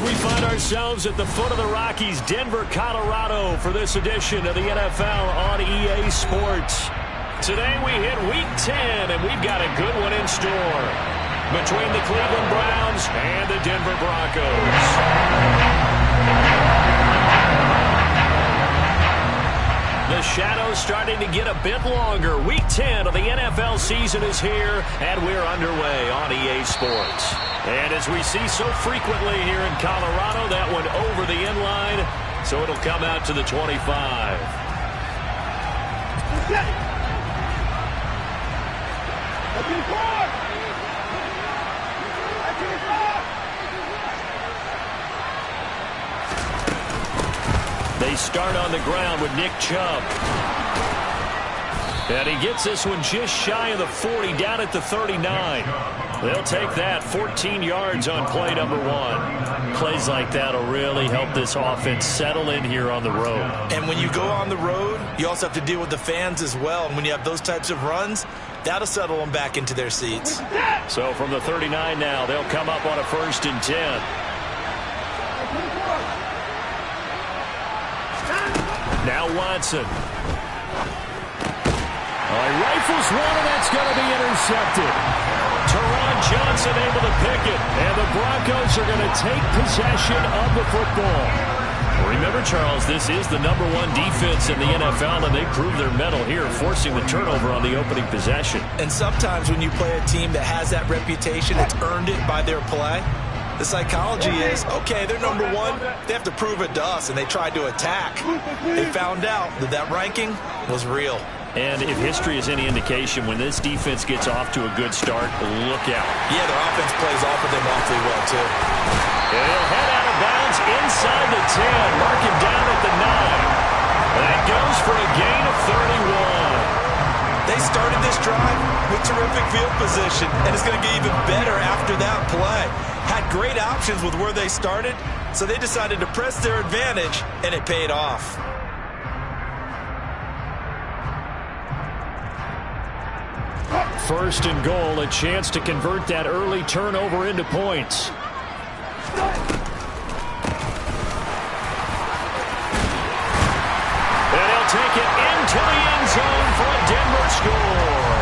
We find ourselves at the foot of the Rockies, Denver, Colorado, for this edition of the NFL on EA Sports. Today we hit Week 10, and we've got a good one in store between the Cleveland Browns and the Denver Broncos. The shadow's starting to get a bit longer. Week 10 of the NFL season is here, and we're underway on EA Sports. And as we see so frequently here in Colorado, that one over the end line, so it'll come out to the 25. They start on the ground with Nick Chubb. And he gets this one just shy of the 40, down at the 39. They'll take that, 14 yards on play number 1. Plays like that will really help this offense settle in here on the road. And when you go on the road, you also have to deal with the fans as well. And when you have those types of runs, that'll settle them back into their seats. So from the 39 now, they'll come up on a 1st and 10. Now Watson. He rifles one, and that's going to be intercepted. Teron Johnson able to pick it, and the Broncos are going to take possession of the football. Remember, Charles, this is the #1 defense in the NFL, and they prove their mettle here, forcing the turnover on the opening possession. And sometimes when you play a team that has that reputation, it's earned it by their play. The psychology is, okay, they're #1. They have to prove it to us, and they tried to attack. They found out that that ranking was real. And if history is any indication, when this defense gets off to a good start, look out. Yeah, their offense plays off of them awfully well, too. And he'll head out of bounds inside the 10. Mark him down at the 9. That goes for a gain of 31. They started this drive with terrific field position, and it's going to get even better after that play. Had great options with where they started, so they decided to press their advantage, and it paid off. First and goal, a chance to convert that early turnover into points. And he'll take it into the end zone for a Denver score.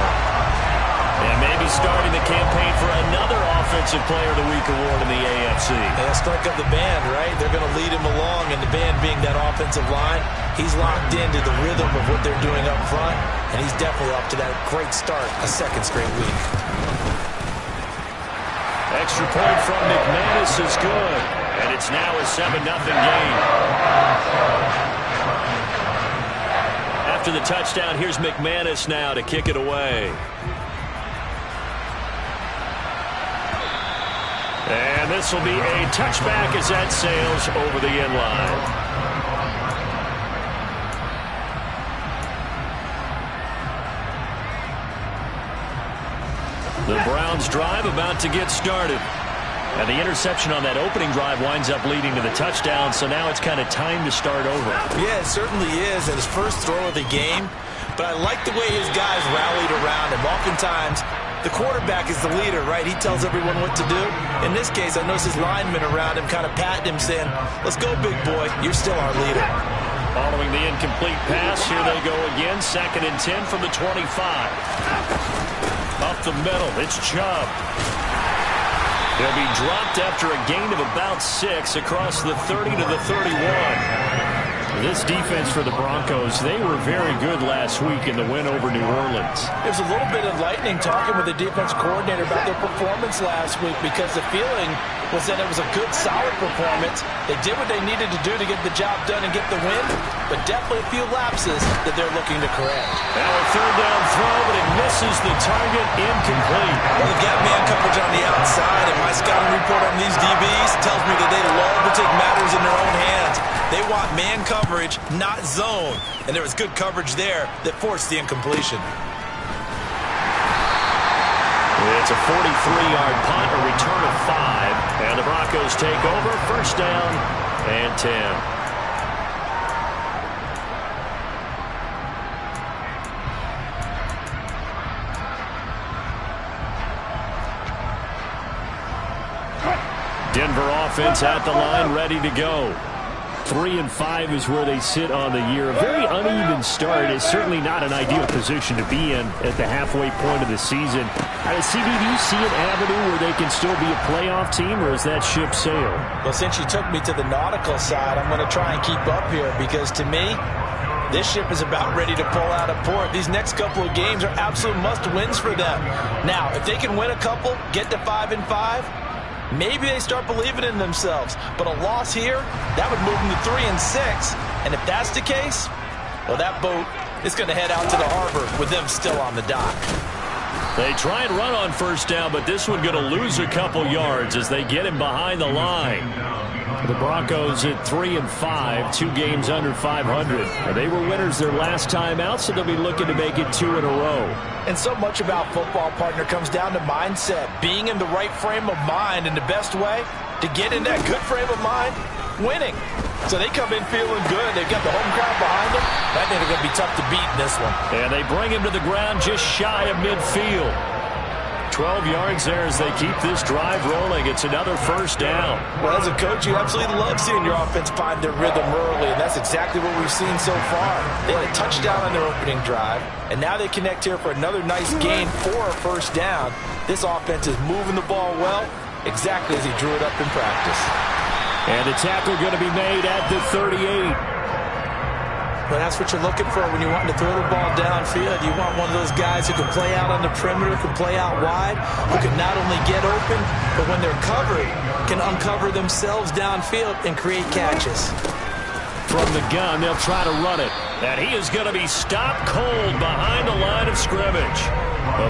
And maybe starting the campaign for another Offensive Player of the Week award in the AFC. Yeah, strike up the band, right? They're going to lead him along, and the band being that offensive line, he's locked into the rhythm of what they're doing up front, and he's definitely off to that great start, a 2nd straight week. Extra point from McManus is good, and it's now a 7-0 game. After the touchdown, here's McManus now to kick it away. And this will be a touchback as that sails over the end line. The Browns drive about to get started. And the interception on that opening drive winds up leading to the touchdown, so now it's kind of time to start over. Yeah, it certainly is, and his first throw of the game. But I like the way his guys rallied around him. Oftentimes, the quarterback is the leader, right? He tells everyone what to do. In this case, I noticed his linemen around him kind of patting him, saying, let's go, big boy. You're still our leader. Following the incomplete pass, here they go again. 2nd and 10 from the 25. Up the middle, it's Chubb. He'll be dropped after a gain of about 6 across the 30 to the 31. This defense for the Broncos, they were very good last week in the win over New Orleans. There's a little bit of lightning talking with the defense coordinator about their performance last week, because the feeling was that it was a good, solid performance. They did what they needed to do to get the job done and get the win, but definitely a few lapses that they're looking to correct. Now a 3rd down throw, but it misses the target, incomplete. Well, they've got man coverage on the outside, and my scouting report on these DBs tells me that they love to take matters in their own hands. They want man coverage, not zone. And there was good coverage there that forced the incompletion. It's a 43-yard punt, a return of 5. And the Broncos take over, 1st down and 10. Denver offense at the line, ready to go. 3-5 is where they sit on the year. A very uneven start. Is certainly not an ideal position to be in at the halfway point of the season. CD, do you see an avenue where they can still be a playoff team, or is that ship sailed? Well, since you took me to the nautical side, I'm going to try and keep up here, because to me, this ship is about ready to pull out of port. These next couple of games are absolute must-wins for them. Now, if they can win a couple, get to 5-5, maybe they start believing in themselves. But a loss here, that would move them to 3-6. And if that's the case, well, that boat is going to head out to the harbor with them still on the dock. They try and run on first down, but this one going to lose a couple yards as they get him behind the line. The Broncos at 3-5, 2 games under 500. And they were winners their last time out, so they'll be looking to make it 2 in a row. And so much about football, partner, comes down to mindset. Being in the right frame of mind, and the best way to get in that good frame of mind, winning. So they come in feeling good. They've got the home crowd behind them. I think they're going to be tough to beat in this one. And they bring him to the ground just shy of midfield. 12 yards there as they keep this drive rolling. It's another first down. Well, as a coach, you absolutely love seeing your offense find their rhythm early, and that's exactly what we've seen so far. They had a touchdown on their opening drive, and now they connect here for another nice gain for a first down. This offense is moving the ball well, exactly as he drew it up in practice. And the tackle going to be made at the 38. Well, that's what you're looking for when you're wanting to throw the ball downfield. You want one of those guys who can play out on the perimeter, can play out wide, who can not only get open, but when they're covered, can uncover themselves downfield and create catches. From the gun, they'll try to run it. And he is going to be stopped cold behind the line of scrimmage.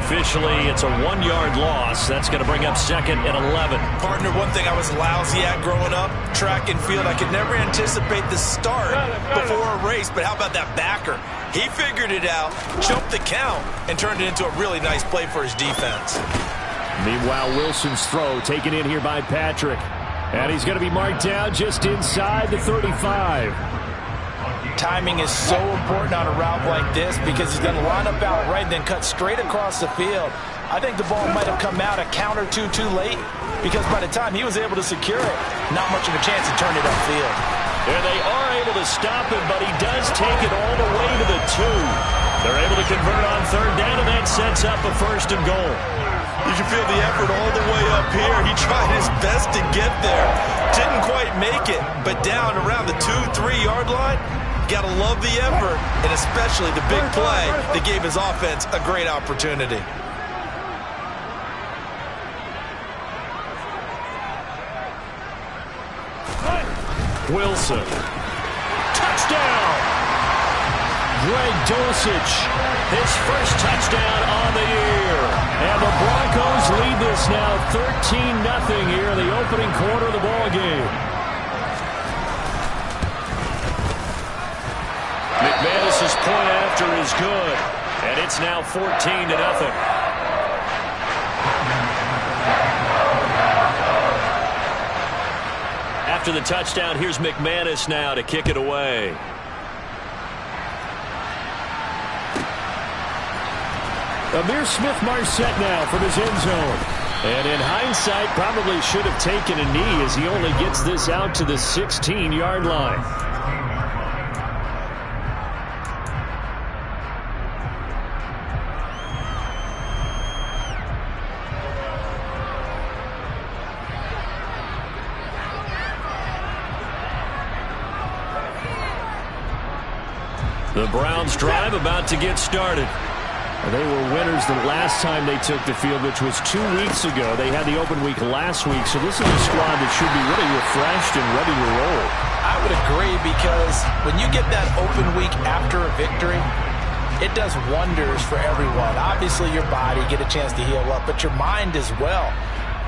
Officially, it's a 1-yard loss. That's going to bring up 2nd and 11. Partner, one thing I was lousy at growing up, track and field, I could never anticipate the start before a race, but how about that backer? He figured it out, jumped the count, and turned it into a really nice play for his defense. Meanwhile, Wilson's throw taken in here by Patrick. And he's going to be marked down just inside the 35. Timing is so important on a route like this, because he's going to line up out right and then cut straight across the field. I think the ball might have come out a count or two too late, because by the time he was able to secure it, not much of a chance to turn it upfield. And they are able to stop him, but he does take it all the way to the 2. They're able to convert on 3rd down, and that sets up a 1st and goal. You can feel the effort all the way up here. He tried his best to get there. Didn't quite make it, but down around the 2-3 yard line, got to love the effort, and especially the big play that gave his offense a great opportunity. Wilson. Touchdown! Greg Dulcich, his first touchdown on the year. And the Broncos lead this now 13-0 here in the opening quarter of the ball game. McManus's point after is good, and it's now 14-0. After the touchdown, here's McManus now to kick it away. Amir Smith-Marset now from his end zone. And in hindsight, probably should have taken a knee as he only gets this out to the 16-yard line. The Browns drive about to get started. They were winners the last time they took the field, which was 2 weeks ago. They had the open week last week, so this is a squad that should be really refreshed and ready to roll. I would agree, because when you get that open week after a victory, it does wonders for everyone. Obviously, your body, get a chance to heal up, but your mind as well.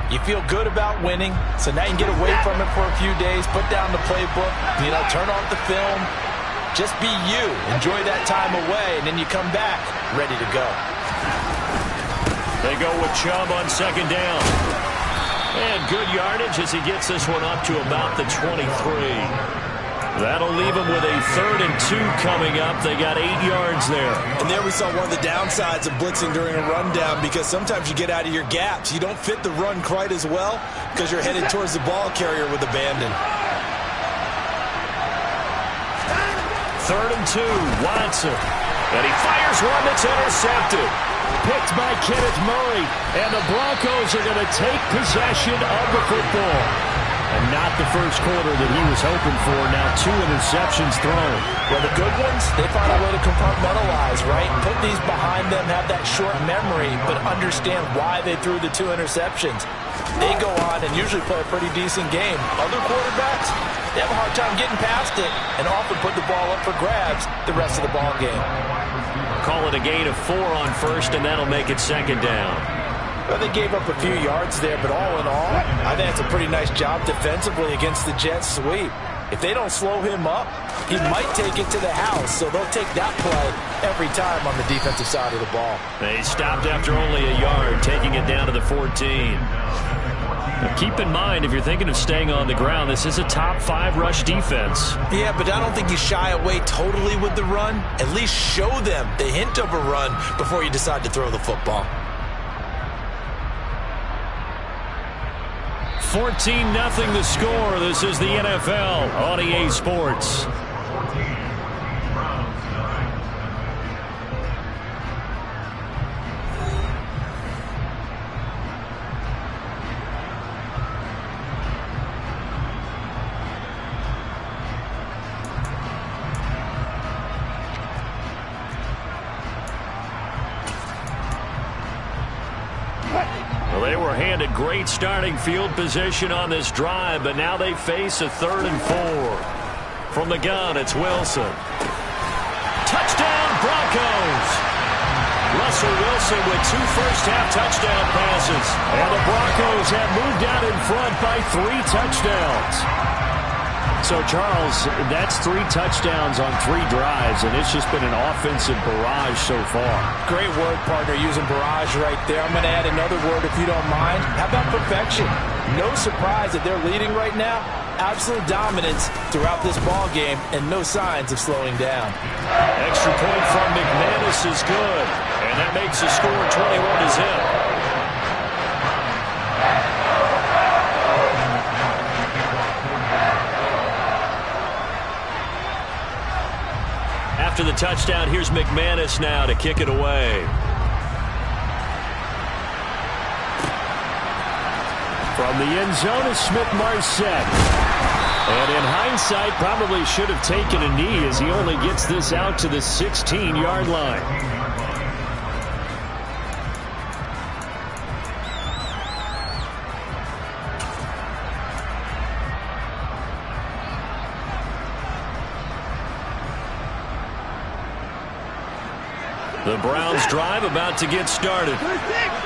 You feel good about winning, so now you can get away from it for a few days, put down the playbook, turn off the film. Just be you. Enjoy that time away, and then you come back ready to go. They go with Chubb on 2nd down. And good yardage as he gets this one up to about the 23. That'll leave them with a 3rd and 2 coming up. They got 8 yards there. And there we saw one of the downsides of blitzing during a rundown, because sometimes you get out of your gaps. You don't fit the run quite as well because you're headed towards the ball carrier with abandon. 3rd and 2, Watson. And he fires one that's intercepted. Picked by Kenneth Murray. And the Broncos are going to take possession of the football. And not the first quarter that he was hoping for. Now 2 interceptions thrown. Well, the good ones, they find a way to compartmentalize, right? Put these behind them, have that short memory, but understand why they threw the 2 interceptions. They go on and usually play a pretty decent game. Other quarterbacks, they have a hard time getting past it and often put the ball up for grabs the rest of the ball game. Call it a gain of 4 on first, and that'll make it 2nd down. Well, they gave up a few yards there, but all in all, I think it's a pretty nice job defensively against the Jets sweep. If they don't slow him up, he might take it to the house, so they'll take that play every time on the defensive side of the ball. They stopped after only a yard, taking it down to the 14. Now keep in mind, if you're thinking of staying on the ground, this is a top 5 rush defense. Yeah, but I don't think you shy away totally with the run. At least show them the hint of a run before you decide to throw the football. 14-0 the score. This is the NFL on EA Sports. They were handed great starting field position on this drive, but now they face a 3rd and 4. From the gun, it's Wilson. Touchdown, Broncos! Russell Wilson with 2 first-half touchdown passes. And the Broncos have moved out in front by 3 touchdowns. So, Charles, that's 3 touchdowns on 3 drives, and it's just been an offensive barrage so far. Great word, partner, using barrage right there. I'm going to add another word if you don't mind. How about perfection? No surprise that they're leading right now. Absolute dominance throughout this ball game, and no signs of slowing down. Extra point from McManus is good, and that makes the score 21-0. After the touchdown, here's McManus now to kick it away. From the end zone is Smith-Marset. And in hindsight, probably should have taken a knee as he only gets this out to the 16-yard line. The Browns drive about to get started.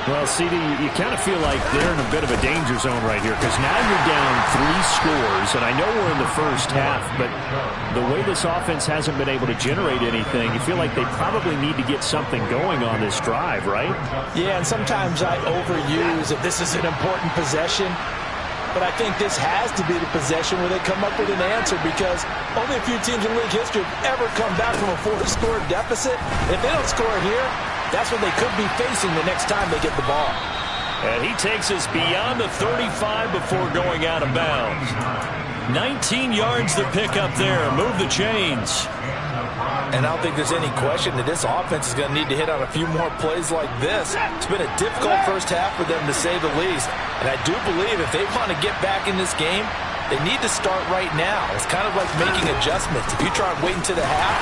Well, CD, you kind of feel like they're in a bit of a danger zone right here, because now you're down 3 scores, and I know we're in the first half, but the way this offense hasn't been able to generate anything, you feel like they probably need to get something going on this drive, right? Yeah, and sometimes I overuse if this is an important possession. But I think this has to be the possession where they come up with an answer, because only a few teams in league history have ever come back from a 4-score deficit. If they don't score here, that's what they could be facing the next time they get the ball. And he takes us beyond the 35 before going out of bounds. 19 yards to pick up there. Move the chains. And I don't think there's any question that this offense is going to need to hit on a few more plays like this. It's been a difficult first half for them, to say the least. And I do believe if they want to get back in this game, they need to start right now. It's kind of like making adjustments. If you try and wait until the half,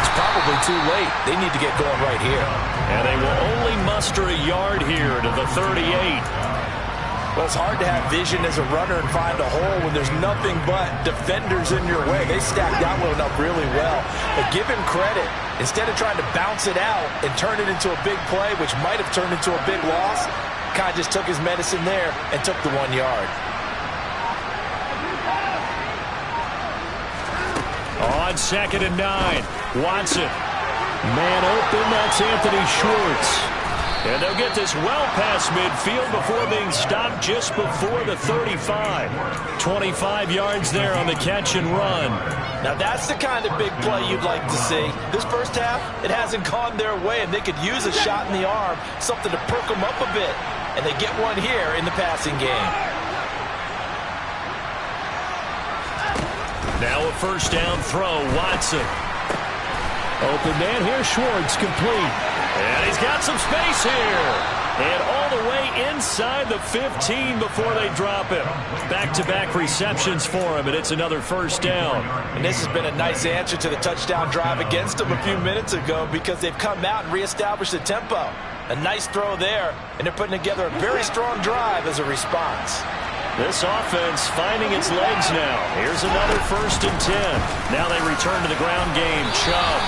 it's probably too late. They need to get going right here. And they will only muster a yard here to the 38. Well, it's hard to have vision as a runner and find a hole when there's nothing but defenders in your way. They stacked that one up really well. But give him credit. Instead of trying to bounce it out and turn it into a big play, which might have turned into a big loss, kind of just took his medicine there and took the 1 yard. On 2nd and 9, Watson. Man open, that's Anthony Schwartz. And they'll get this well past midfield before being stopped just before the 35. 25 yards there on the catch and run. Now that's the kind of big play you'd like to see. This first half, it hasn't gone their way, and they could use a shot in the arm, something to perk them up a bit. And they get one here in the passing game. Now a first down throw, Watson. Open man here, Schwartz, complete. And he's got some space here. And all the way inside the 15 before they drop him. Back-to-back receptions for him, and it's another first down. And this has been a nice answer to the touchdown drive against them a few minutes ago because they've come out and reestablished the tempo. A nice throw there, and they're putting together a very strong drive as a response. This offense finding its legs now. Here's another 1st and 10. Now they return to the ground game. Chubb.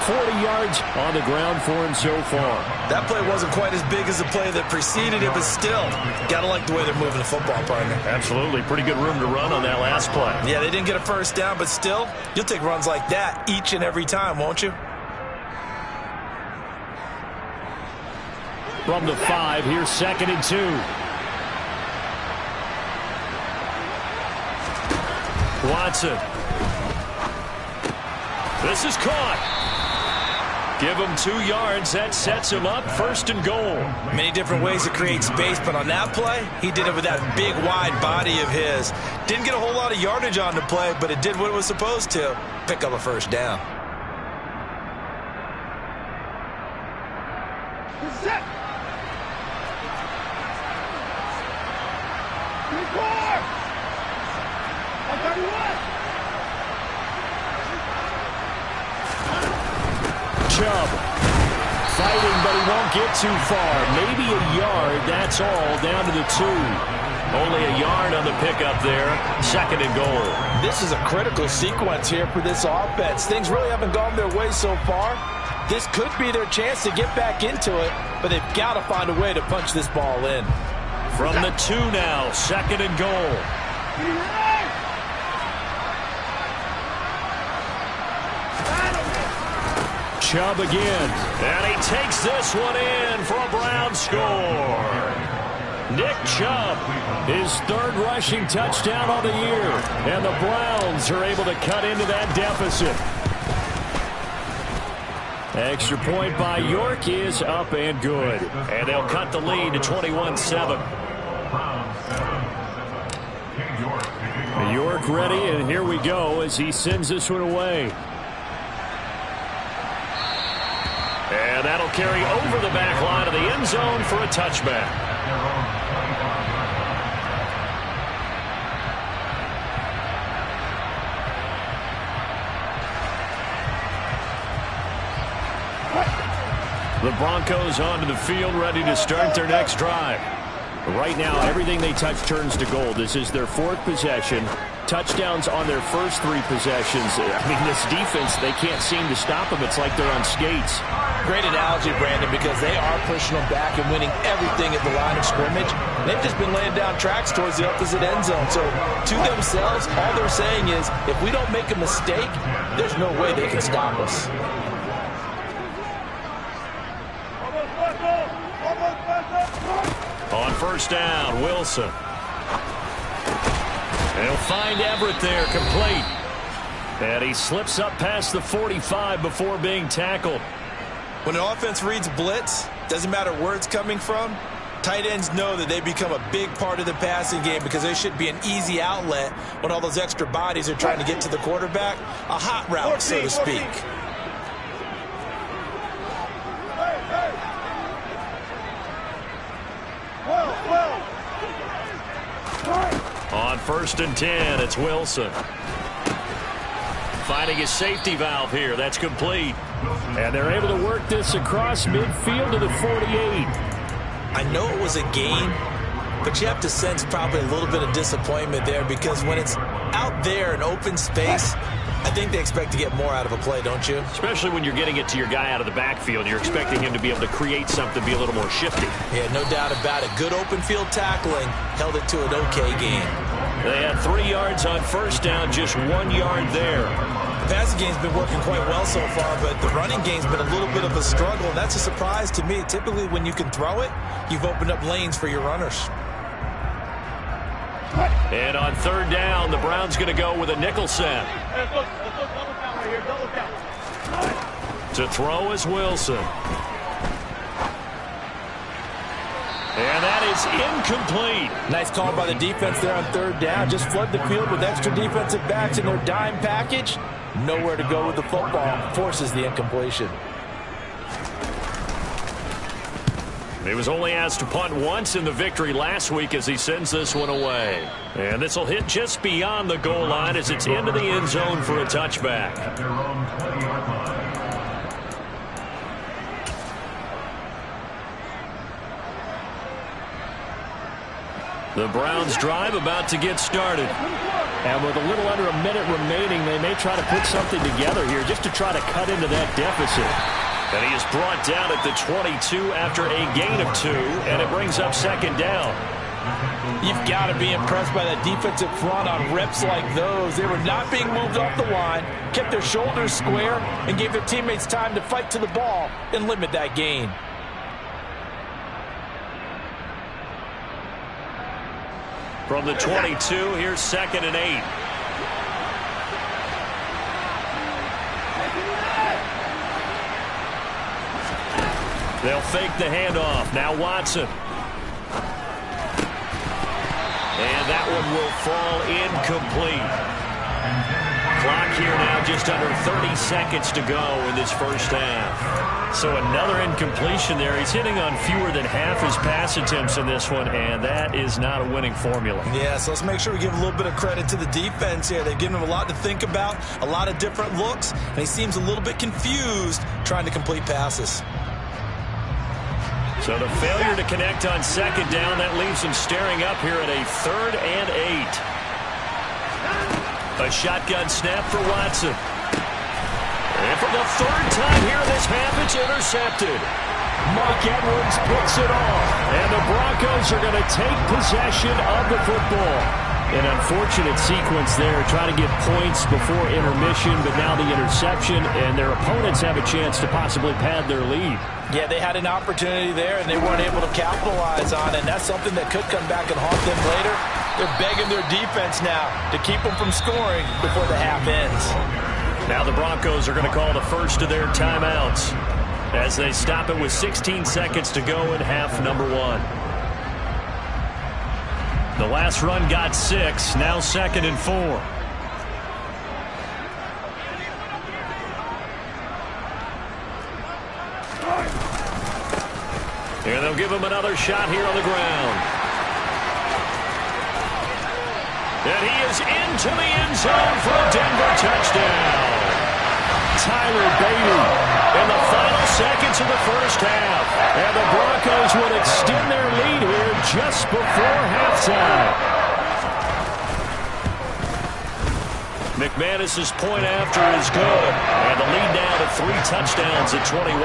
40 yards on the ground for him so far. That play wasn't quite as big as the play that preceded it, but still, got to like the way they're moving the football, partner. Absolutely. Pretty good room to run on that last play. Yeah, they didn't get a first down, but still, you'll take runs like that each and every time, won't you? From the 5, here's 2nd and 2. Watson. This is caught. Give him 2 yards. That sets him up 1st and goal. Many different ways to create space, but on that play, he did it with that big, wide body of his. Didn't get a whole lot of yardage on the play, but it did what it was supposed to. Pick up a first down. Chubb fighting, but he won't get too far. Maybe a yard, that's all, down to the 2. Only a yard on the pickup there. 2nd and goal. This is a critical sequence here for this offense. Things really haven't gone their way so far. This could be their chance to get back into it, but they've got to find a way to punch this ball in. From the 2 now, 2nd and goal. Chubb again, and he takes this one in for a Brown score. Nick Chubb, his 3rd rushing touchdown of the year, and the Browns are able to cut into that deficit. Extra point by York is up and good, and they'll cut the lead to 21-7. York ready, and here we go as he sends this one away. And that'll carry over the back line of the end zone for a touchback. The Broncos onto the field, ready to start their next drive. Right now, everything they touch turns to gold. This is their 4th possession. Touchdowns on their first 3 possessions. I mean, this defense, they can't seem to stop them. It's like they're on skates. Great analogy, Brandon, because they are pushing them back and winning everything at the line of scrimmage. They've just been laying down tracks towards the opposite end zone. So to themselves, all they're saying is, if we don't make a mistake, there's no way they can stop us. On first down, Wilson. They'll find Everett there, complete. And he slips up past the 45 before being tackled. When an offense reads blitz, doesn't matter where it's coming from, tight ends know that they become a big part of the passing game because they should be an easy outlet when all those extra bodies are trying to get to the quarterback. A hot route, so to speak. On 1st and 10, it's Wilson. Finding his safety valve here. That's complete. And they're able to work this across midfield to the 48. I know it was a gain, but you have to sense probably a little bit of disappointment there because when it's out there in open space, I think they expect to get more out of a play, don't you? Especially when you're getting it to your guy out of the backfield. You're expecting him to be able to create something, be a little more shifty. Yeah, no doubt about it. Good open field tackling held it to an okay gain. They had 3 yards on first down, just 1 yard there. passing game's been working quite well so far, but the running game's been a little bit of a struggle, and that's a surprise to me. Typically, when you can throw it, you've opened up lanes for your runners. And on third down, the Browns going to go with a nickel set. To throw is Wilson. And that is incomplete. Nice call by the defense there on third down. Just flood the field with extra defensive backs in their dime package. Nowhere to go with the football. Forces the incompletion. He was only asked to punt once in the victory last week as he sends this one away. And this will hit just beyond the goal line as it's into the end zone for a touchback. The Browns drive about to get started. And with a little under a minute remaining, they may try to put something together here just to try to cut into that deficit. And he is brought down at the 22 after a gain of 2, and it brings up second down. You've got to be impressed by that defensive front on reps like those. They were not being moved off the line, kept their shoulders square, and gave their teammates time to fight to the ball and limit that gain. From the 22, here's 2nd and 8. They'll fake the handoff. Now Watson. And that one will fall incomplete. Clock here now just under 30 seconds to go in this first half. So another incompletion there. He's hitting on fewer than half his pass attempts in this one, and that is not a winning formula. Yeah, so let's make sure we give a little bit of credit to the defense here. They've given him a lot to think about, a lot of different looks, and he seems a little bit confused trying to complete passes. So the failure to connect on second down, that leaves him staring up here at a 3rd and 8. A shotgun snap for Watson. And for the 3rd time here in this half, it's intercepted. Mark Edwards picks it off. And the Broncos are going to take possession of the football. An unfortunate sequence there, trying to get points before intermission, but now the interception, and their opponents have a chance to possibly pad their lead. Yeah, they had an opportunity there, and they weren't able to capitalize on it, and that's something that could come back and haunt them later. They're begging their defense now to keep them from scoring before the half ends. Now the Broncos are going to call the first of their timeouts as they stop it with 16 seconds to go in half number 1. The last run got 6, now 2nd and 4. And they'll give him another shot here on the ground. And he is into the end zone for a Denver touchdown. Tyler Beatty in the final seconds of the first half. And the Broncos will extend their lead here just before halftime. McManus's point after is good. And the lead now to 3 touchdowns at 21.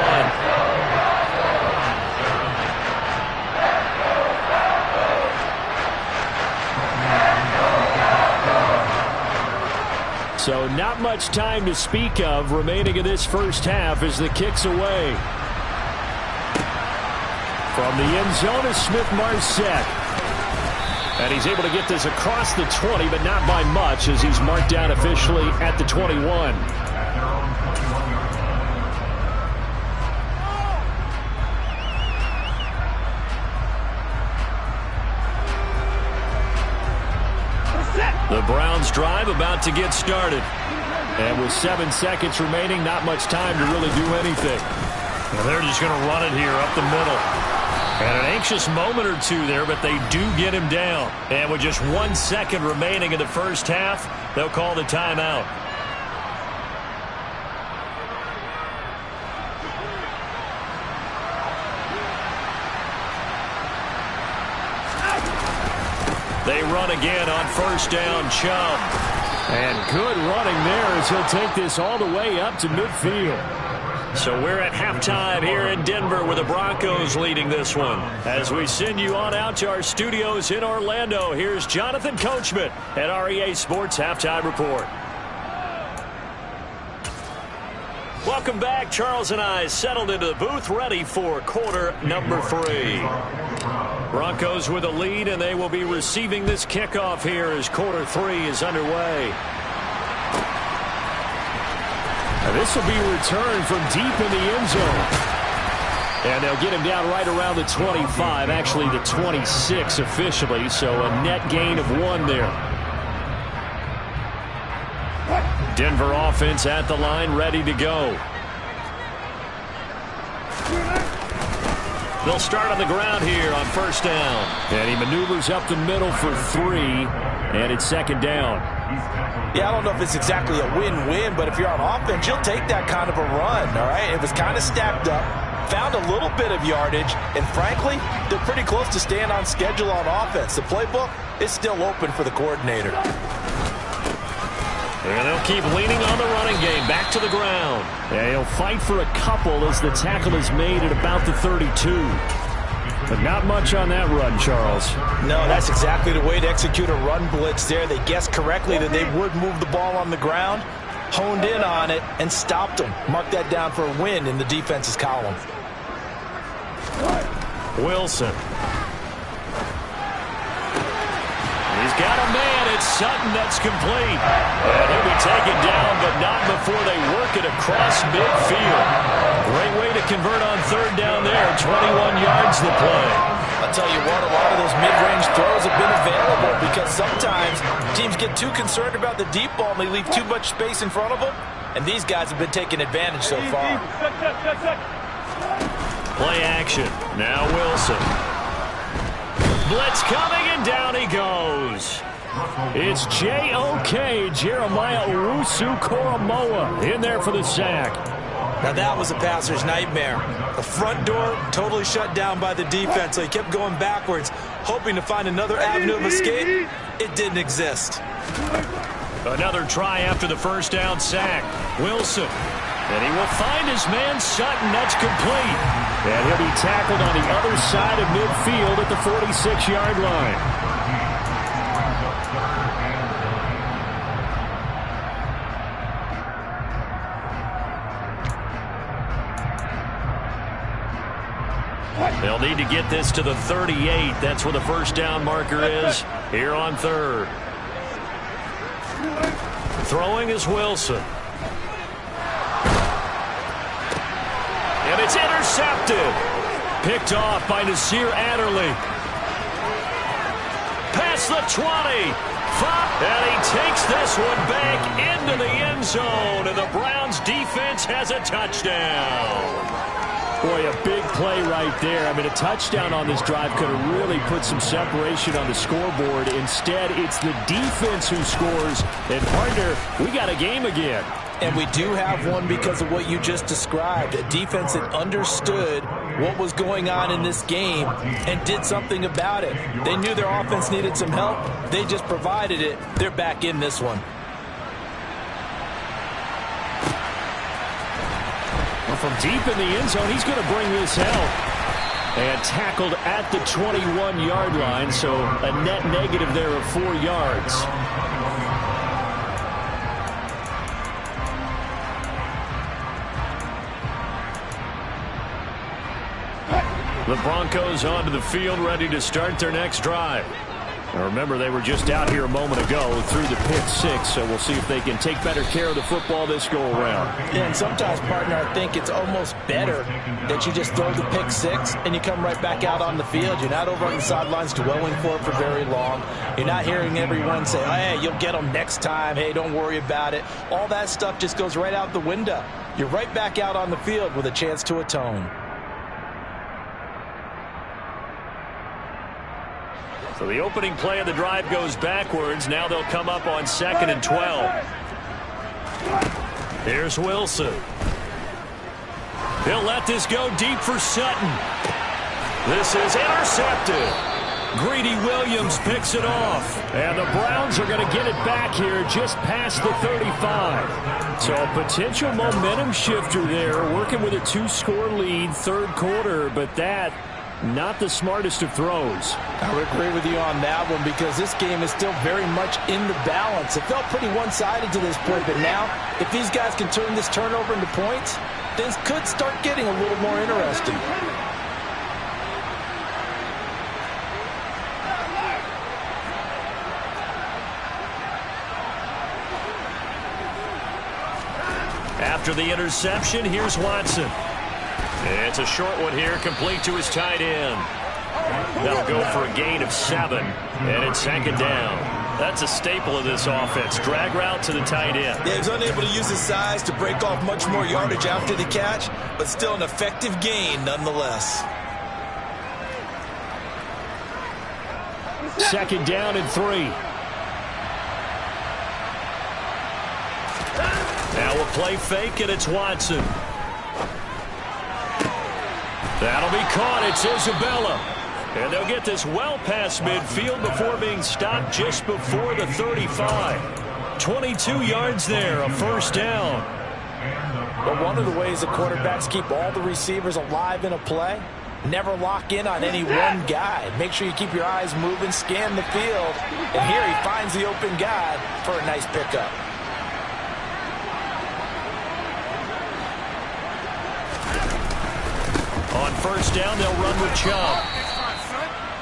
So not much time to speak of remaining in this first half as the kick's away. From the end zone is Smith-Marsette. And he's able to get this across the 20, but not by much as he's marked down officially at the 21. The Browns drive about to get started. And with 7 seconds remaining, not much time to really do anything. And they're just going to run it here up the middle. And an anxious moment or two there, but they do get him down. And with just 1 second remaining in the first half, they'll call the timeout. They run again on first down, Chubb. And good running there as he'll take this all the way up to midfield. So we're at halftime here in Denver with the Broncos leading this one. As we send you on out to our studios in Orlando, here's Jonathan Coachman at REA Sports Halftime Report. Welcome back. Charles and I settled into the booth, ready for quarter number 3. Broncos with a lead, and they will be receiving this kickoff here as quarter 3 is underway. Now this will be returned from deep in the end zone. And they'll get him down right around the 25, actually the 26 officially, so a net gain of 1 there. Denver offense at the line, ready to go. They'll start on the ground here on first down. And he maneuvers up the middle for 3, and it's second down. Yeah, I don't know if it's exactly a win-win, but if you're on offense, you'll take that kind of a run, all right? It was kind of stacked up, found a little bit of yardage, and frankly, they're pretty close to staying on schedule on offense. The playbook is still open for the coordinator. And they'll keep leaning on the running game. Back to the ground. Yeah, he'll fight for a couple as the tackle is made at about the 32. But not much on that run, Charles. No, that's exactly the way to execute a run blitz there. They guessed correctly that they would move the ball on the ground, honed in on it, and stopped them. Mark that down for a win in the defense's column. Wilson. He's got a man. It's Sutton that's complete. And he'll be taken down, but not before they work it across midfield. Great way to convert on third down there. 21 yards the play. I'll tell you what, a lot of those mid-range throws have been available because sometimes teams get too concerned about the deep ball and they leave too much space in front of them. And these guys have been taking advantage so far. Play action. Now Wilson. Blitz coming, and down he goes. It's J.O.K. Jeremiah Owusu-Koramoah in there for the sack. Now that was a passer's nightmare. The front door totally shut down by the defense, so he kept going backwards, hoping to find another avenue of escape. It didn't exist. Another try after the first down sack. Wilson. And he will find his man Sutton. That's complete. And he'll be tackled on the other side of midfield at the 46-yard line. They'll need to get this to the 38. That's where the first down marker is here on third. Throwing is Wilson. And it's intercepted. Picked off by Nasir Adderley. Past the 20. And he takes this one back into the end zone. And the Browns defense has a touchdown. Boy, a big play right there. I mean, a touchdown on this drive could have really put some separation on the scoreboard. Instead, it's the defense who scores. And, partner, we got a game again. And we do have one because of what you just described. A defense that understood what was going on in this game and did something about it. They knew their offense needed some help. They just provided it. They're back in this one. Well, from deep in the end zone, he's going to bring this help. And tackled at the 21-yard line, so a net negative there of 4 yards. The Broncos onto the field, ready to start their next drive. Now remember, they were just out here a moment ago through the pick six, so we'll see if they can take better care of the football this go-around. Yeah, and sometimes, partner, I think it's almost better that you just throw the pick six and you come right back out on the field. You're not over on the sidelines dwelling for it for very long. You're not hearing everyone say, hey, you'll get them next time. Hey, don't worry about it. All that stuff just goes right out the window. You're right back out on the field with a chance to atone. So the opening play of the drive goes backwards. Now they'll come up on 2nd and 12. Here's Wilson. He'll let this go deep for Sutton. This is intercepted. Greedy Williams picks it off. And the Browns are going to get it back here just past the 35. So a potential momentum shifter there, working with a 2-score lead, third quarter, but that not the smartest of throws. I would agree with you on that one because this game is still very much in the balance. It felt pretty one-sided to this point, but now if these guys can turn this turnover into points, things could start getting a little more interesting. After the interception, here's Watson. It's a short one here, complete to his tight end. That'll go for a gain of 7, and it's 2nd down. That's a staple of this offense. Drag route to the tight end. Yeah, he's unable to use his size to break off much more yardage after the catch, but still an effective gain nonetheless. 2nd down and 3. Now we'll play fake, and it's Watson. That'll be caught. It's Isabella. And they'll get this well past midfield before being stopped just before the 35. 22 yards there, a 1st down. But one of the ways the quarterbacks keep all the receivers alive in a play, never lock in on any one guy. Make sure you keep your eyes moving, scan the field. And here he finds the open guy for a nice pickup. On 1st down, they'll run with Chubb.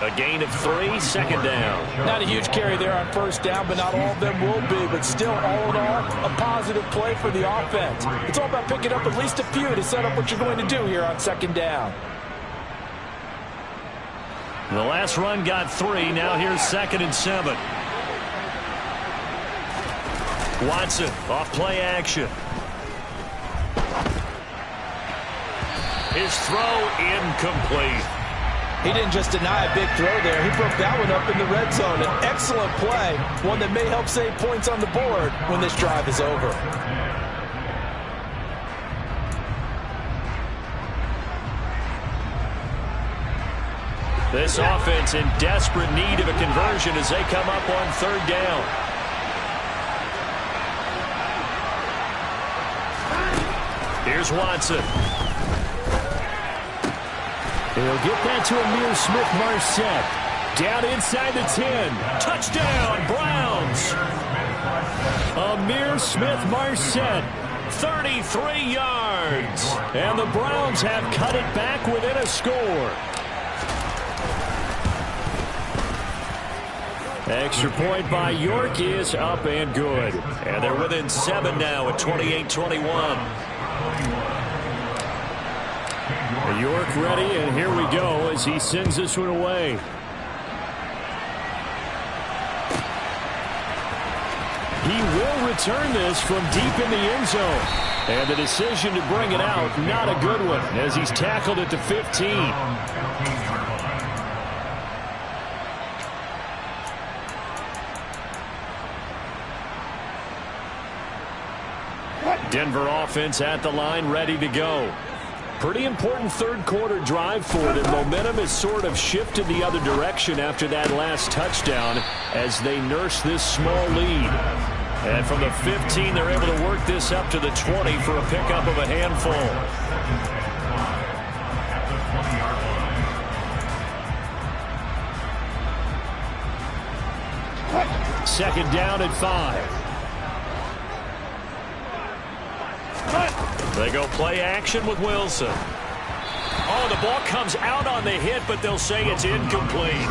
A gain of 3, 2nd down. Not a huge carry there on 1st down, but not all of them will be. But still, all in all, a positive play for the offense. It's all about picking up at least a few to set up what you're going to do here on 2nd down. The last run got 3. Now here's 2nd and 7. Watson off play action. His throw incomplete. He didn't just deny a big throw there. He broke that one up in the red zone. An excellent play, one that may help save points on the board when this drive is over. This offense in desperate need of a conversion as they come up on 3rd down. Here's Watson. He'll get that to Amir Smith-Marset. Down inside the 10. Touchdown, Browns. Amir Smith-Marset, 33 yards. and the Browns have cut it back within a score. Extra point by York is up and good. And they're within 7 now at 28-21. York ready, and here we go as he sends this one away. He will return this from deep in the end zone. And the decision to bring it out, not a good one, as he's tackled at the 15. Denver offense at the line, ready to go. Pretty important 3rd quarter drive for them. Momentum has sort of shifted the other direction after that last touchdown as they nurse this small lead. And from the 15, they're able to work this up to the 20 for a pickup of a handful. Second down and 5. They go play action with Wilson. Oh, the ball comes out on the hit, but they'll say it's incomplete.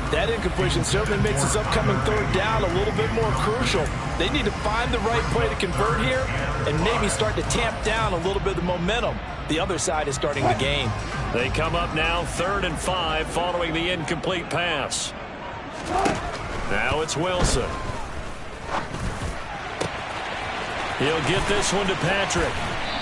That incompletion certainly makes this upcoming 3rd down a little bit more crucial. They need to find the right play to convert here and maybe start to tamp down a little bit of the momentum the other side is starting to gain. They come up now 3rd and 5 following the incomplete pass. Now it's Wilson. He'll get this one to Patrick.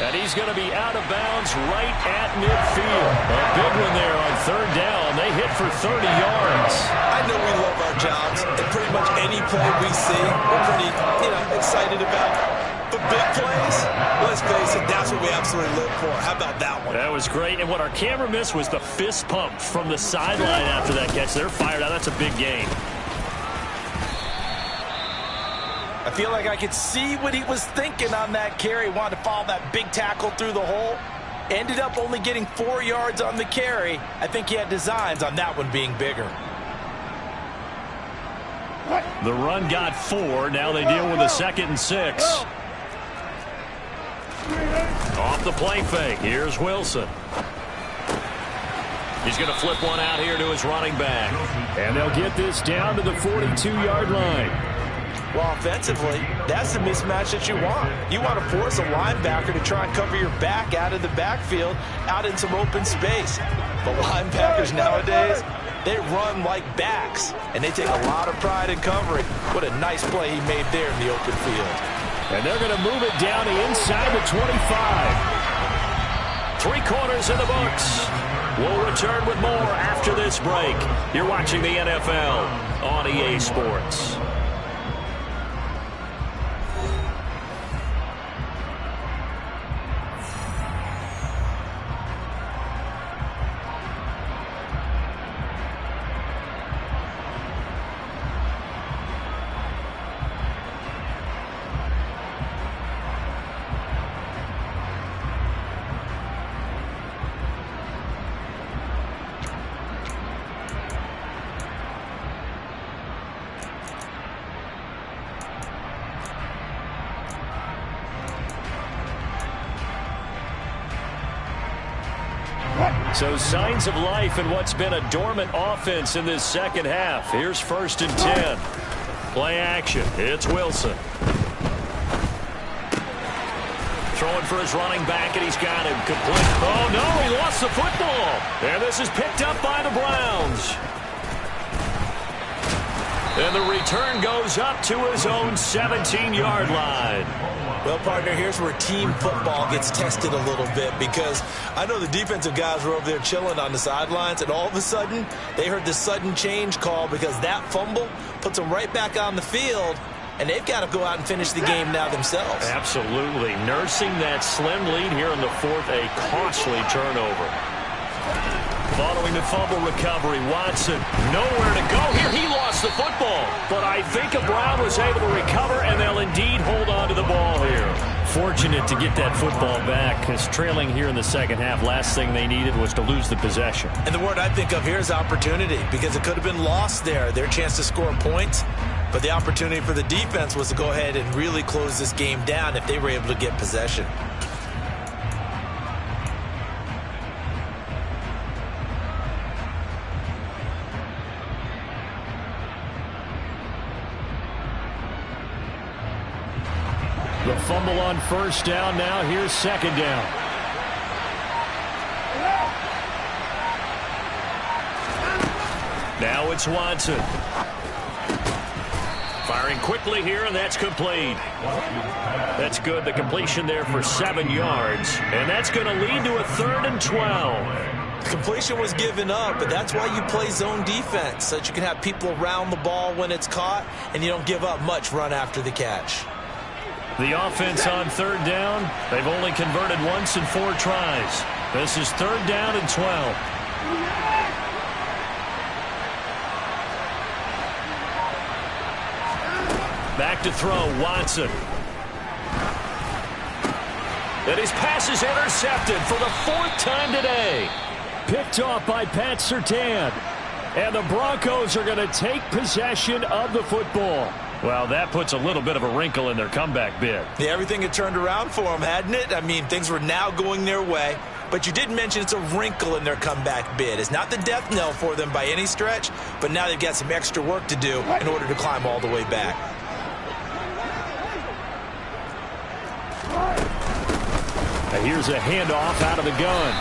And he's going to be out of bounds right at midfield. A big one there on 3rd down. They hit for 30 yards. I know we love our jobs, and pretty much any play we see, we're pretty, excited about. But big plays, let's face it, that's what we absolutely live for. How about that one? That was great. And what our camera missed was the fist pump from the sideline after that catch. They're fired out. That's a big gain. I feel like I could see what he was thinking on that carry. Wanted to follow that big tackle through the hole. Ended up only getting 4 yards on the carry. I think he had designs on that one being bigger. The run got 4. Now they deal with a 2nd and 6. Off the play fake. Here's Wilson. He's going to flip one out here to his running back. And they'll get this down to the 42-yard line. Well, offensively, that's the mismatch that you want. You want to force a linebacker to try and cover your back out of the backfield, out in some open space. But linebackers nowadays, they run like backs, and they take a lot of pride in covering. What a nice play he made there in the open field. And they're going to move it down to inside the 25. 3 quarters in the books. We'll return with more after this break. You're watching the NFL on EA Sports. So signs of life in what's been a dormant offense in this second half. Here's 1st and 10. Play action. It's Wilson. Throwing for his running back, and he's got him complete. Oh, no, he lost the football. And this is picked up by the Browns. And the return goes up to his own 17-yard line. Well, partner, here's where team football gets tested a little bit, because I know the defensive guys were over there chilling on the sidelines, and all of a sudden they heard the sudden change call because that fumble puts them right back on the field, and they've got to go out and finish the game now themselves. Absolutely. Nursing that slim lead here in the 4th, a costly turnover. Following the fumble recovery, Watson nowhere to go here. He lost the football, but I think Brown was able to recover, and they'll indeed hold on to the ball here. Fortunate to get that football back, because trailing here in the second half, last thing they needed was to lose the possession. And the word I think of here is opportunity, because it could have been lost there, their chance to score points. But the opportunity for the defense was to go ahead and really close this game down if they were able to get possession. The fumble on 1st down. Now here's 2nd down. Now it's Watson. Firing quickly here, and that's complete. That's good. The completion there for 7 yards. And that's going to lead to a 3rd and 12. Completion was given up, but that's why you play zone defense, so that you can have people around the ball when it's caught, and you don't give up much run after the catch. The offense on 3rd down, they've only converted once in 4 tries. This is 3rd down and 12. Back to throw, Watson. And his pass is intercepted for the 4th time today. Picked off by Pat Surtain. And the Broncos are going to take possession of the football. Well, that puts a little bit of a wrinkle in their comeback bid. Yeah, everything had turned around for them, hadn't it? I mean, things were now going their way. But you did mention it's a wrinkle in their comeback bid. It's not the death knell for them by any stretch, but now they've got some extra work to do in order to climb all the way back. Now here's a handoff out of the gun.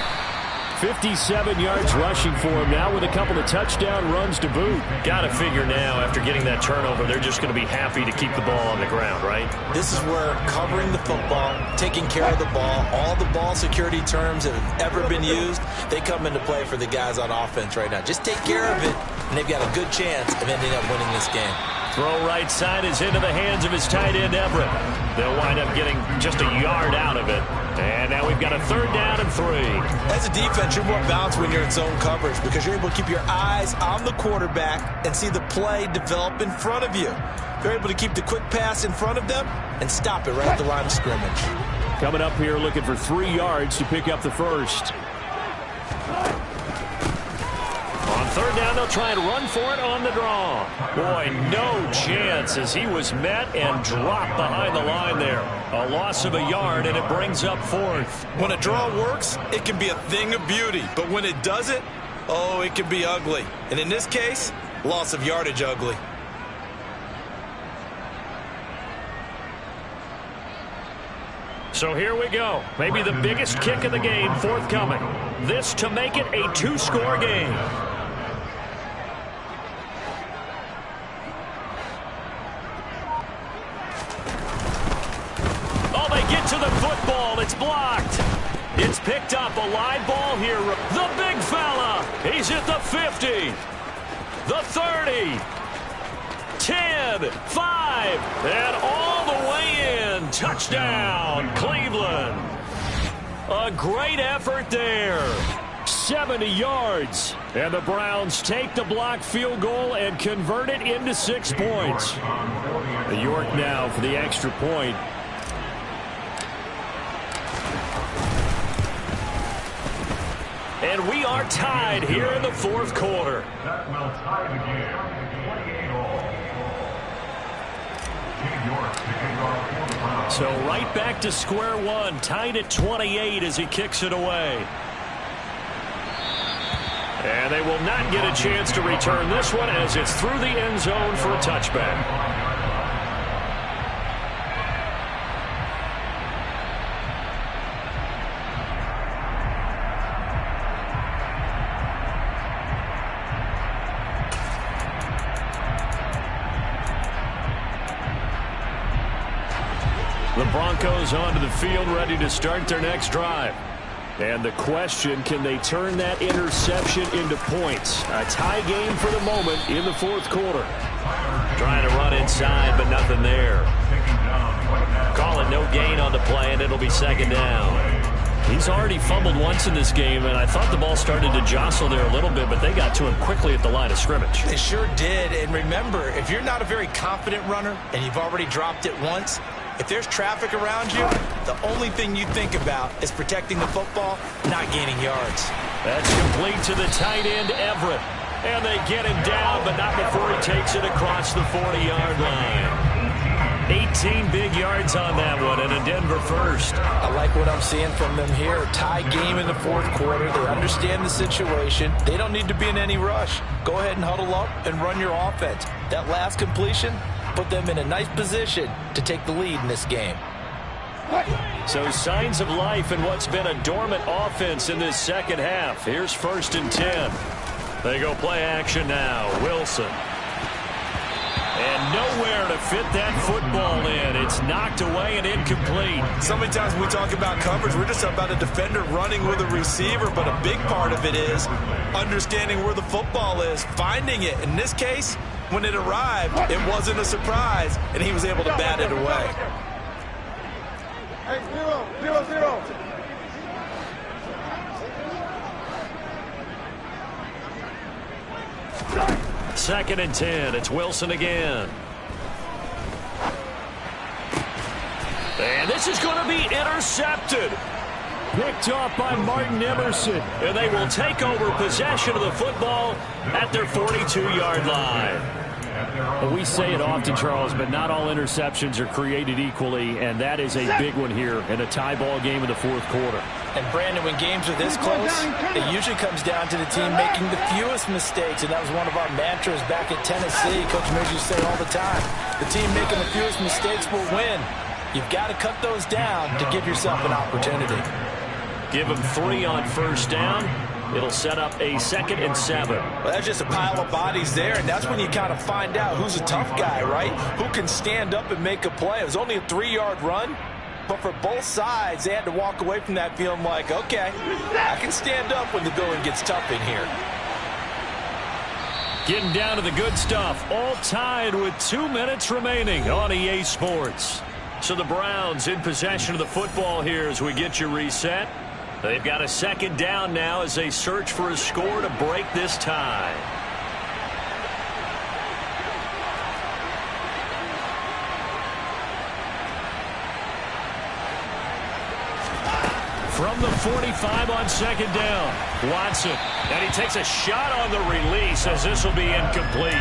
57 yards rushing for him now with a couple of touchdown runs to boot. Got to figure now, after getting that turnover, they're just going to be happy to keep the ball on the ground, right? This is where covering the football, taking care of the ball, all the ball security terms that have ever been used, they come into play for the guys on offense right now. Just take care of it, and they've got a good chance of ending up winning this game. Throw right side is into the hands of his tight end, Everett. They'll wind up getting just a yard out of it. And now we've got a 3rd down and 3. As a defense, you're more balanced when you're in zone coverage because you're able to keep your eyes on the quarterback and see the play develop in front of you. You're able to keep the quick pass in front of them and stop it right at the line of scrimmage. Coming up here looking for 3 yards to pick up the first. On third down, they'll try and run for it on the draw. Boy, no chance as he was met and dropped behind the line there. A loss of a yard, and it brings up fourth. When a draw works, it can be a thing of beauty. But when it doesn't, oh, it can be ugly. And in this case, loss of yardage ugly. So here we go. Maybe the biggest kick of the game forthcoming. This to make it a 2-score game. Oh, they get to the football. It's blocked. It's picked up. A live ball here. The big fella. He's at the 50. The 30. 10, 5, and all the way in. Touchdown, Cleveland. A great effort there. 70 yards. And the Browns take the blocked field goal and convert it into 6 points. The York now for the extra point. And we are tied here in the fourth quarter. That will tie the game. 28-all. So right back to square one, tied at 28 as he kicks it away. And they will not get a chance to return this one as it's through the end zone for a touchback. The Broncos onto the field, ready to start their next drive. And the question, can they turn that interception into points? A tie game for the moment in the fourth quarter. Trying to run inside, but nothing there. Call it no gain on the play, and it'll be second down. He's already fumbled once in this game, and I thought the ball started to jostle there a little bit, but they got to him quickly at the line of scrimmage. They sure did, and remember, if you're not a very confident runner and you've already dropped it once, if there's traffic around you, the only thing you think about is protecting the football, not gaining yards. That's complete to the tight end, Everett. And they get him down, but not before he takes it across the 40-yard line. 18 big yards on that one, and a Denver first. I like what I'm seeing from them here. Tie game in the fourth quarter. They understand the situation. They don't need to be in any rush. Go ahead and huddle up and run your offense. That last completion put them in a nice position to take the lead in this game. So signs of life in what's been a dormant offense in this second half. Here's 1st and 10. They go play action now. Wilson. And nowhere to fit that football in. It's knocked away and incomplete. So many times when we talk about coverage, we're just about a defender running with a receiver, but a big part of it is understanding where the football is, finding it. In this case, when it arrived, it wasn't a surprise, and he was able to bat it away. Hey, 0-0-0. Second and 10. It's Wilson again. And this is going to be intercepted. Picked off by Martin Emerson. And they will take over possession of the football at their 42-yard line. Well, we say it often, Charles, but not all interceptions are created equally, and that is a big one here in a tie ball game in the fourth quarter. And, Brandon, when games are this close, it usually comes down to the team making the fewest mistakes, and that was one of our mantras back at Tennessee. Coach Mears used to say all the time, the team making the fewest mistakes will win. You've got to cut those down to give yourself an opportunity. Give them 3 on first down. It'll set up a 2nd and 7. Well, that's just a pile of bodies there, and that's when you kind of find out who's a tough guy, right? Who can stand up and make a play. It was only a 3-yard run, but for both sides, they had to walk away from that feeling like, okay, I can stand up when the going gets tough in here. Getting down to the good stuff, all tied with 2 minutes remaining on EA Sports. So the Browns in possession of the football here as we get you reset. They've got a 2nd down now as they search for a score to break this tie. from the 45 on second down. Watson, and he takes a shot on the release as this will be incomplete.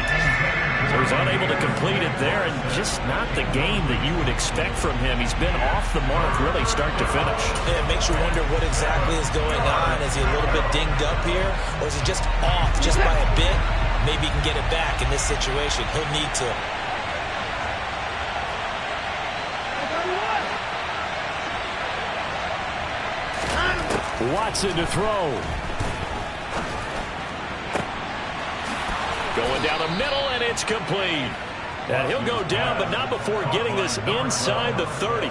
So he's unable to complete it there, and just not the game that you would expect from him. He's been off the mark really start to finish. Yeah, it makes you wonder what exactly is going on. Is he a little bit dinged up here, or is he just off just by a bit? Maybe he can get it back in this situation. He'll need to. Watson to throw. Going down the middle, and it's complete. And he'll go down, but not before getting this inside the 30.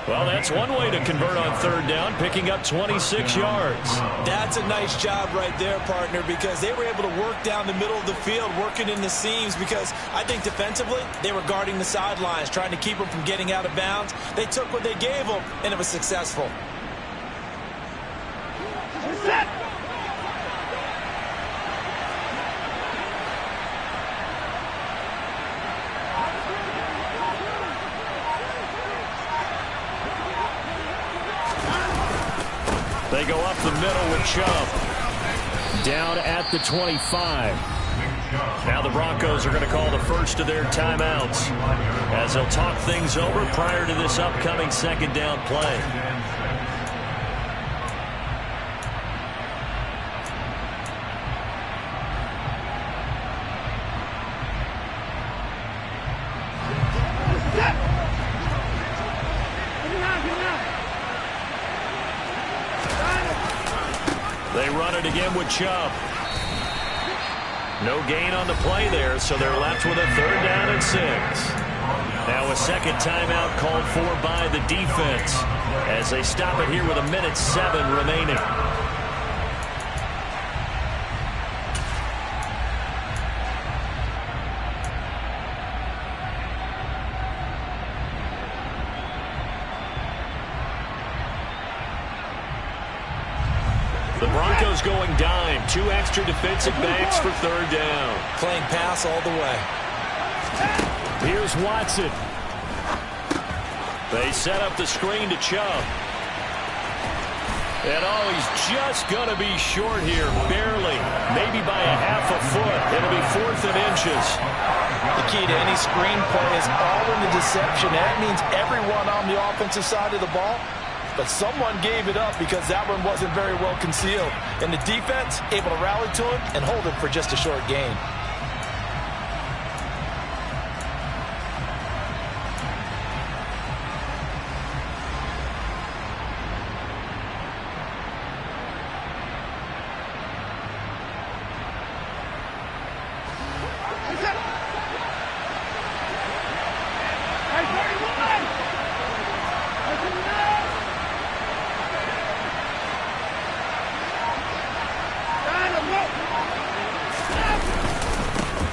Well, that's one way to convert on third down, picking up 26 yards. That's a nice job right there, partner, because they were able to work down the middle of the field, working in the seams, because I think defensively they were guarding the sidelines, trying to keep them from getting out of bounds. They took what they gave them, and it was successful. They go up the middle with Chubb. Down at the 25. Now the Broncos are going to call the first of their timeouts as they'll talk things over prior to this upcoming second down play. They run it again with Chubb. No gain on the play there, so they're left with a third down and 6. Now a second timeout called for by the defense as they stop it here with 1:07 remaining. The Broncos going dime. 2 extra defensive backs for third down. Playing pass all the way. Here's Watson. They set up the screen to Chubb. And oh, he's just going to be short here, barely, maybe by a half a foot. It'll be 4th and inches. The key to any screen play is all in the deception. That means everyone on the offensive side of the ball. But someone gave it up because that one wasn't very well concealed. And the defense able to rally to him and hold it for just a short gain.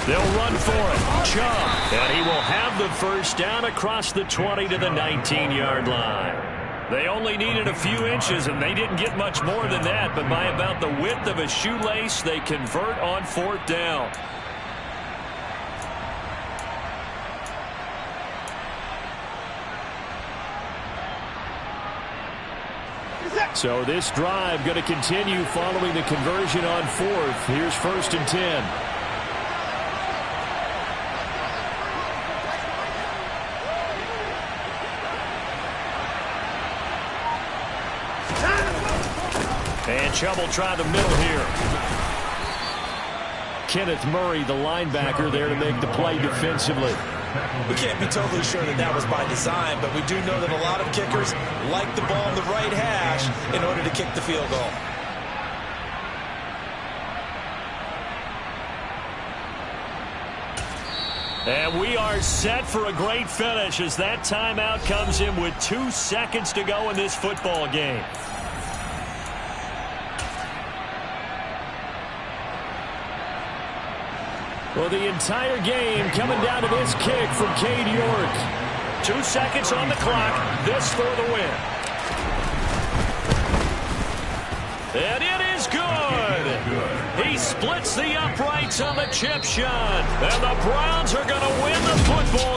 They'll run for it. Chubb. And he will have the first down across the 20 to the 19-yard line. They only needed a few inches, and they didn't get much more than that. But by about the width of a shoelace, they convert on 4th down. So this drive going to continue following the conversion on 4th. Here's 1st and 10. And Chubb will try the middle here. Kenneth Murray, the linebacker, there to make the play defensively. We can't be totally sure that that was by design, but we do know that a lot of kickers like the ball in the right hash in order to kick the field goal. And we are set for a great finish as that timeout comes in with 2 seconds to go in this football game. Well, the entire game coming down to this kick from Cade York. 2 seconds on the clock. This for the win. And it is good. He splits the uprights on the chip shot. And the Browns are going to win the football